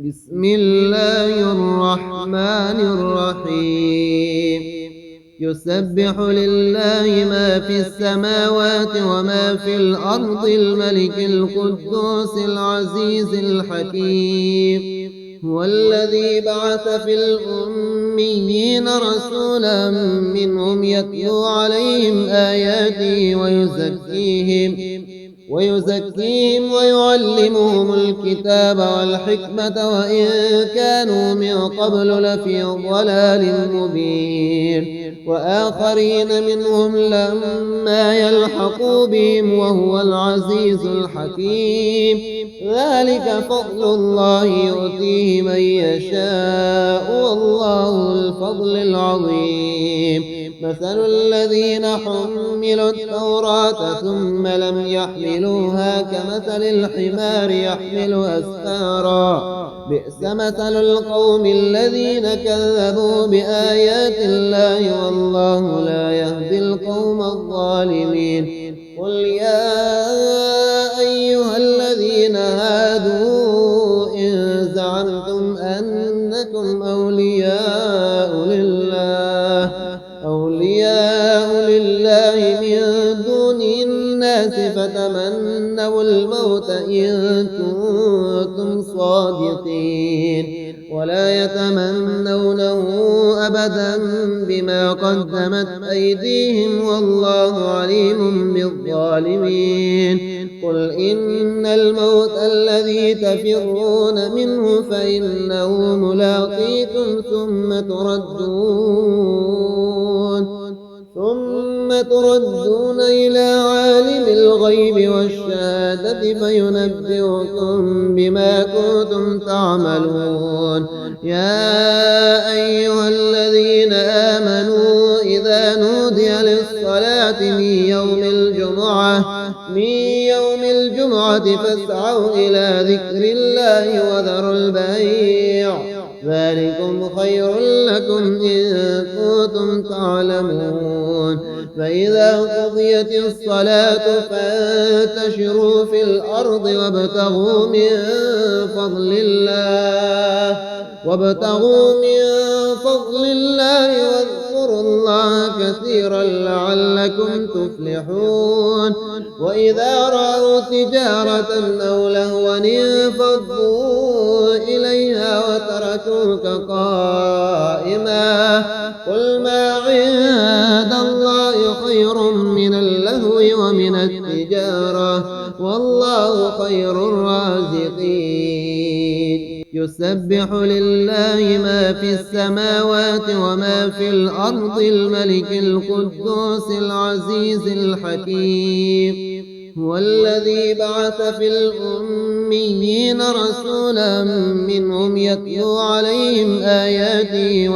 بسم الله الرحمن الرحيم. يسبح لله ما في السماوات وما في الأرض الملك القدوس العزيز الحكيم. هو الذي بعث في الأميين رسولا منهم يتلو عليهم آياته ويزكيهم ويعلمهم الكتاب والحكمة وإن كانوا من قبل لفي ضلال مبين. وآخرين منهم لما يلحقوا بهم وهو العزيز الحكيم. ذلك فضل الله يؤتيه من يشاء والله الفضل العظيم. مثل الذين حملوا التوراة ثم لم يحملوها كمثل الحمار يحمل أسفارا بئس مثل القوم الذين كذبوا بآيات الله والله لا يهدي القوم الظالمين. قل يا أيها الذين هادوا إن زعمتم أنكم أولياء لله من دون الناس فتمنوا الموت إن كنتم صادقين ولا يتمنونه أبدا بما قدمت أيديهم والله عليم بالظالمين. قل إن الموت الذي تفرون منه فإنه ملاقيكم ثم تردون إلى عالم الغيب والشهادة فينبئكم بما كنتم تعملون. يا أيها الذين آمنوا إذا نودي للصلاة من يوم الجمعة فاسعوا إلى ذكر الله وذروا البيع ذلكم خير لكم إن كنتم تعلمون. فإذا قضيت الصلاة فانتشروا في الأرض وابتغوا من فضل الله واذكروا الله كثيرا لعلكم تفلحون. وإذا رأوا تجارة أو لهوا انفضوا إليها وتركوك قائما قل ما عند الله خير من اللهو ومن التجارة والله خير الرازقين. يسبح لله ما في السماوات وما في الأرض الملك القدوس العزيز الحكيم. هو الذي بعث في الأميين رسولا منهم يتلو عليهم آياته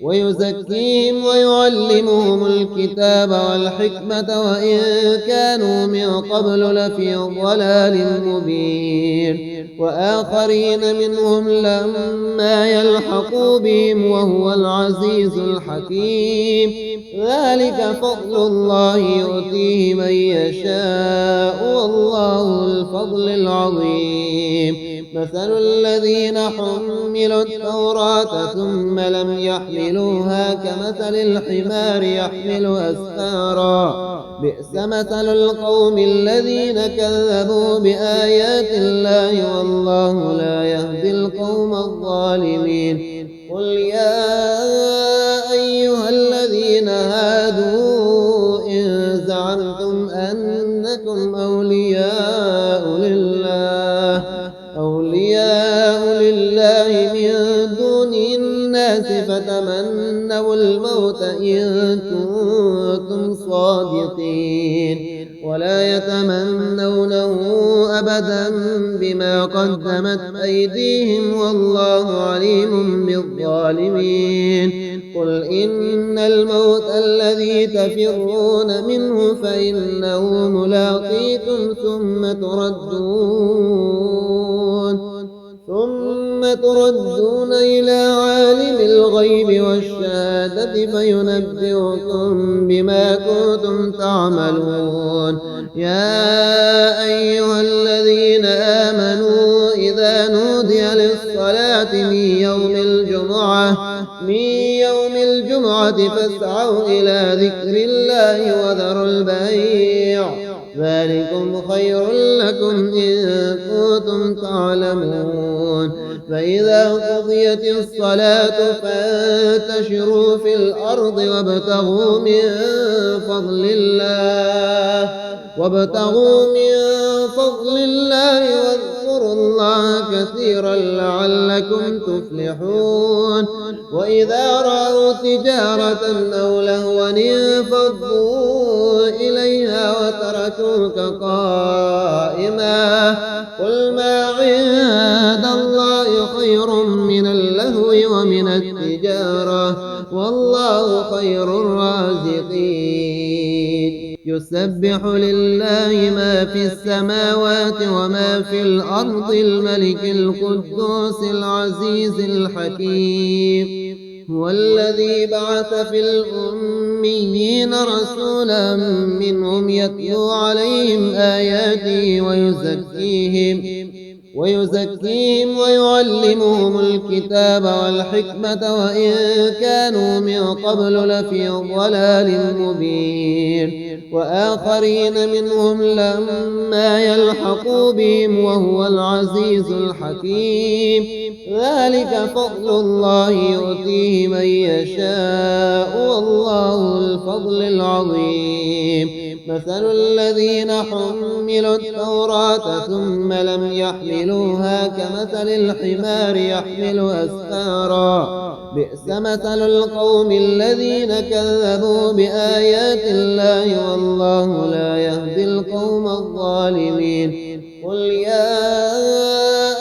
ويزكيهم ويعلمهم الكتاب والحكمة وإن كانوا من قبل لفي ضلال مبين. وآخرين منهم لما يلحقوا بهم وهو العزيز الحكيم. ذلك فضل الله يؤتيه من يشاء والله الفضل العظيم. مثل الذين حملوا التوراة ثم لم يحملوها كمثل الحمار يحمل أسفارا بئس مثل القوم الذين كذبوا بآيات الله والله لا يهدي القوم الظالمين. قل يا أيها الذين هادوا إن زعمتم أنكم أولياء لله من دون الناس فتمنوا الموت إن كنتم صادقين ولا يتمنونه أبدا بما قدمت أيديهم والله عليم بالظالمين. قل إن الموت الذي تفرون منه فإنه ملاقيكم ثم تردون إلى عالم الغيب والشهادة فينبئكم بما كنتم تعملون. يا أيها الذين آمنوا إذا إذا نودي للصلاة من يوم الجمعة فاسعوا إلى ذكر الله وذروا البيع ذلكم خير لكم إن كنتم تعلمون فإذا قضيت الصلاة فانتشروا في الأرض وابتغوا من فضل الله واذكروا الله كثيرا لعلكم تفلحون وإذا رأوا تجارة أو لهوا انفضوا إليها وتركوك قائما قل ما عند الله خير من اللهو ومن التجارة والله خير الرازقين يسبح لله ما في السماوات وما في الأرض الملك القدوس العزيز الحكيم هو الذي بعث في الأميين رسولا منهم يتلو عليهم آياته ويزكيهم ويعلمهم الكتاب والحكمة وإن كانوا من قبل لفي ضلال مبين وآخرين منهم لما يلحقوا بهم وهو العزيز الحكيم ذلك فضل الله يؤتيه من يشاء والله الفضل العظيم مثل الذين حملوا التوراة ثم لم يحملوها كمثل الحمار يحمل أسفارا بئس مثل القوم الذين كذبوا بآيات الله والله لا يهدي القوم الظالمين قل يا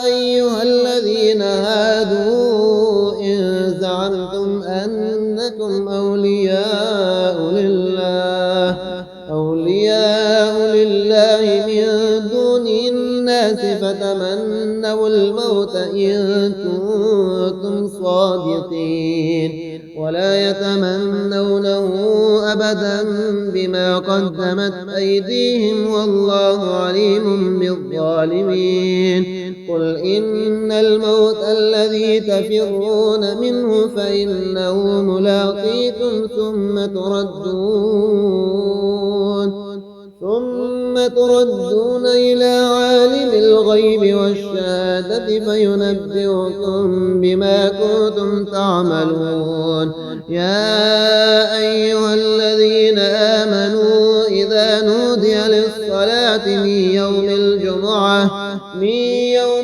أيها الذين هادوا إن زعمتم أنكم أولياء لله من دون الناس فتمنوا الموت إن كنتم صادقين ولا يتمنونه أبدا بما قدمت أيديهم والله عليم بالظالمين قل إن الموت الذي تفرون منه فإنه ملاقيكم ثم تردون إلى عالم الغيب والشهادة فينبئكم بما كنتم تعملون يا أيها الذين آمنوا إذا نودي للصلاة من يوم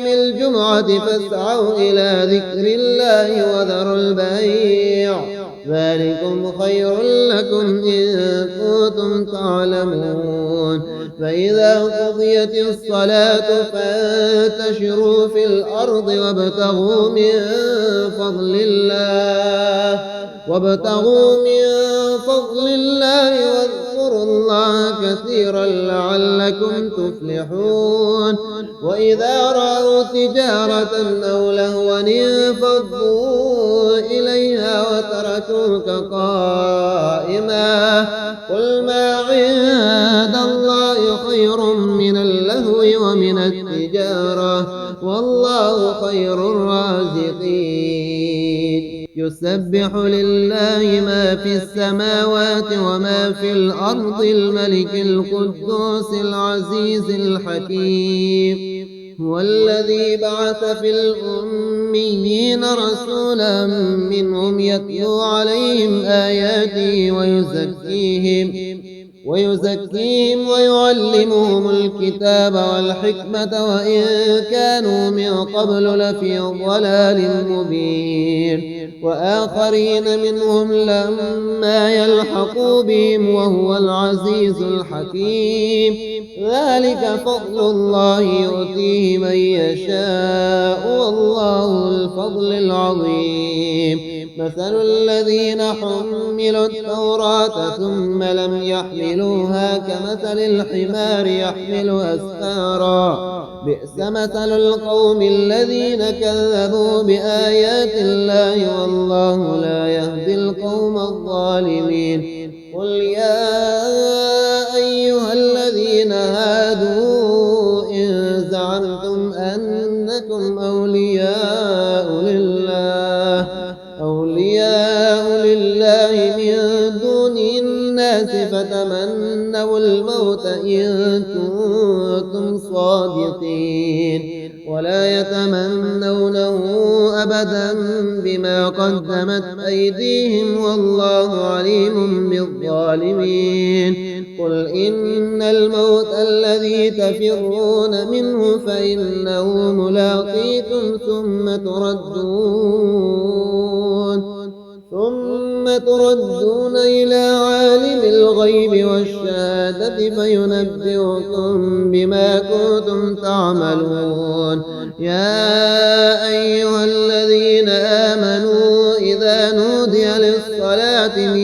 الجمعة فاسعوا إلى ذكر الله وذروا البيع ذلكم خير لكم إن كنتم تعلمون فإذا قضيت الصلاة فانتشروا في الأرض وابتغوا من فضل الله واذكروا الله كثيرا لعلكم تفلحون وإذا رأوا تجارة أو لهوا انفضوا إليها وتركوك قائما قل ما عند الله خير من اللهو ومن التجارة والله خير الرازقين يسبح لله ما في السماوات وما في الأرض الملك القدوس العزيز الحكيم هو الذي بعث في الأميين رسولا منهم يتلو عليهم آياته ويزكيهم ويعلمهم الكتاب والحكمة وإن كانوا من قبل لفي ضلال مبين وآخرين منهم لما يلحقوا بهم وهو العزيز الحكيم ذلك فضل الله يؤتيه من يشاء والله الفضل العظيم مثل الذين حملوا التوراة ثم لم يحملوها كمثل الحمار يحمل أسفارا بئس مثل القوم الذين كذبوا بآيات الله والله لا يهدي القوم الظالمين قل يا أيها الذين هادوا إن زعمتم أنكم أولياء لله من دون الناس فتمنوا الموت إن كنتم صادقين ولا يتمنونه أبدا بما قدمت أيديهم والله عليم بالظالمين قل إن الموت الذي تفرون منه فإنه ملاقيكم ثم تردون إلى عالم الغيب والشهادة فينبئكم بما كنتم تعملون يا أيها الذين آمنوا إذا نودي للصلاة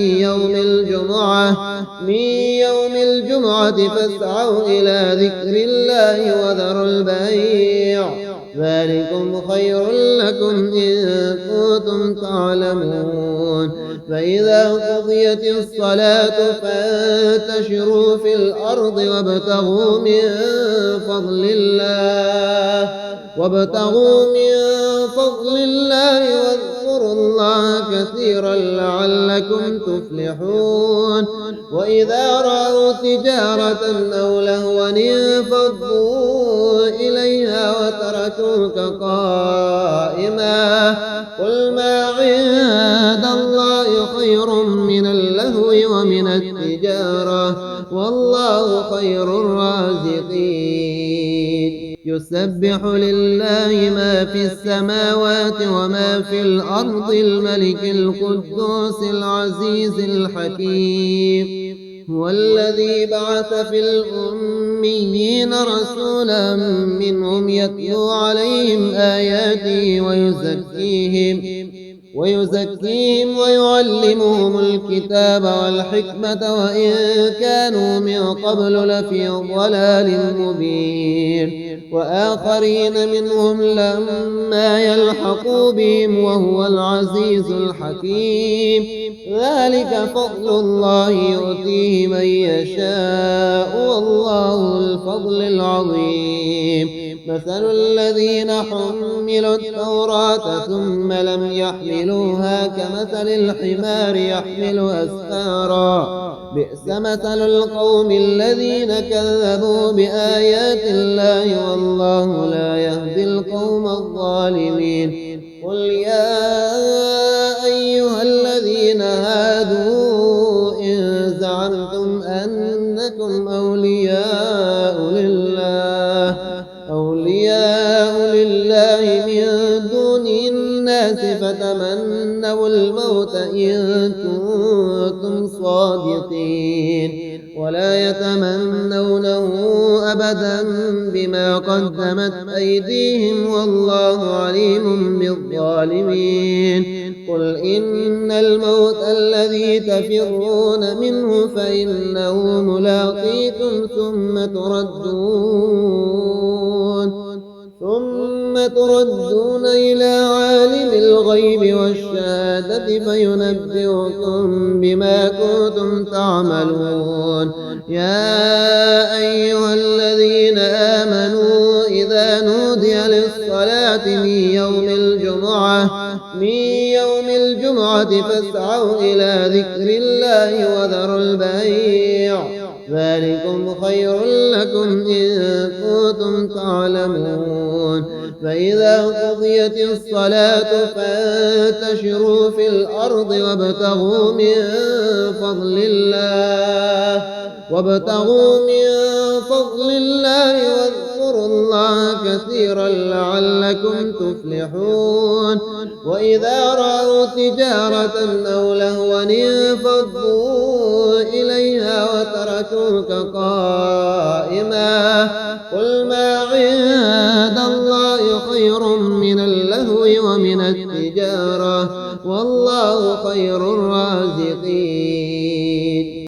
من يوم الجمعة فاسعوا إلى ذكر الله وذروا البيع ذلكم خير لكم إن كنتم تعلمون فإذا قضيت الصلاة فانتشروا في الأرض وابتغوا من فضل الله واذكروا الله كثيرا لعلكم تفلحون وإذا رأوا تجارة أو لهوا انفضوا إليها وتركوك قائما قل ما عند الله خير من اللهو ومن التجارة والله خير الرازقين يسبح لله ما في السماوات وما في الأرض الملك القدوس العزيز الحكيم هو الذي بعث في الأميين رسولا منهم يتلو عليهم آياته ويزكيهم ويعلمهم الكتاب والحكمة وإن كانوا من قبل لفي ضلال مبين وآخرين منهم لما يلحقوا بهم وهو العزيز الحكيم ذلك فضل الله يؤتيه من يشاء والله الفضل العظيم مثل الذين حملوا التوراة ثم لم يحملوها كمثل الحمار يحمل أسفارا بئس مثل القوم الذين كذبوا بآيات الله والله لا يهدي القوم الظالمين قل يا أيها الذين هادوا إن زعمتم أنكم أولياء لله من دون الناس فتمنوا الموت إن كنتم صادقين ولا يتمنونه أبدا بما قدمت أيديهم والله عليم بالظالمين قل إن الموت الذي تفرون منه فإنه ملاقيكم ثم تردون إلى عالم الغيب والشهادة فينبئكم بما كنتم تعملون يا أيها الذين آمنوا إذا نودي للصلاة من يوم الجمعة فاسعوا إلى ذكر الله وذروا البيع ذلكم خير لكم إن كنتم تعلمون فإذا قضيت الصلاة فانتشروا في الأرض وابتغوا من فضل الله واذكروا الله كثيرا لعلكم تفلحون وإذا رأوا تجارة أو لهوا انفضوا إليها وتركوك قائما قل ما عند الله خير من اللهو ومن التجارة والله خير الرازقين